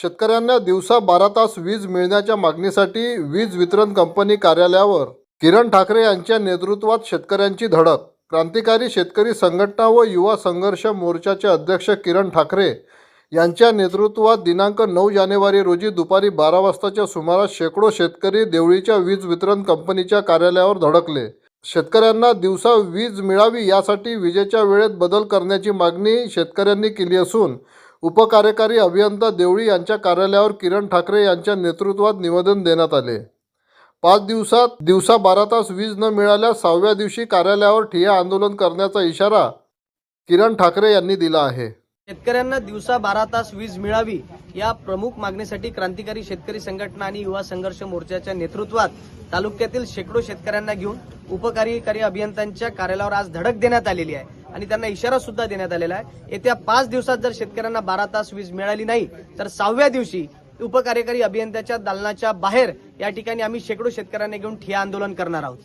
शेतकऱ्यांना दिवसा 12 तास वीज मिळण्याच्या मागणीसाठी वीज वितरण कंपनी कार्यालयावर किरण ठाकरे यांच्या नेतृत्वात शेतकऱ्यांची धडक। क्रांतिकारी शेतकरी संघटना व युवा संघर्ष मोर्चाचे अध्यक्ष किरण ठाकरे यांच्या नेतृत्वात दिनांक 9 जानेवारी रोजी दुपारी 12 वाजताच्या सुमारास शेकडो शेतकरी देवळीच्या वीज वितरण कंपनीच्या कार्यालयावर धडकले। शेतकऱ्यांना दिवसा वीज मिळावी यासाठी विजेच्या वेळेत बदल करण्याची मागणी शेतकऱ्यांनी केली असून उपकार्यकारी अभियंता देवळी यांच्या कार्यालयावर किरण ठाकरे यांच्या नेतृत्वात निवेदन देण्यात आले। 5 दिवसात दिवसा 12 तास वीज न मिळाल्यास 6व्या दिवशी कार्यालयावर ठिय्या आंदोलन करण्याचा इशारा किरण ठाकरे यांनी दिला आहे। शेतकऱ्यांना दिवसा 12 तास वीज मिळावी या प्रमुख मागणीसाठी क्रांतिकारी शेतकरी संघटना आणि युवा संघर्ष मोर्चाच्या नेतृत्वात तालुक्यातील शेकडो शेतकऱ्यांना घेऊन उपकार्यकारी अभियंत्यांच्या कार्यालयावर आज धडक देण्यात आलेली आहे आणि त्यांना इशारा सुद्धा देण्यात आलेला आहे। येत्या 5 दिवसात जर शेतकऱ्यांना 12 तास वीज मिळाली नाही तर 6व्या दिवशी उपकार्यकारी अभियंत्याच्या दालनाच्या बाहेर या ठिकाणी आम्ही शेकडो शेतकऱ्यांना घेऊन ठिय्या आंदोलन करणार आहोत।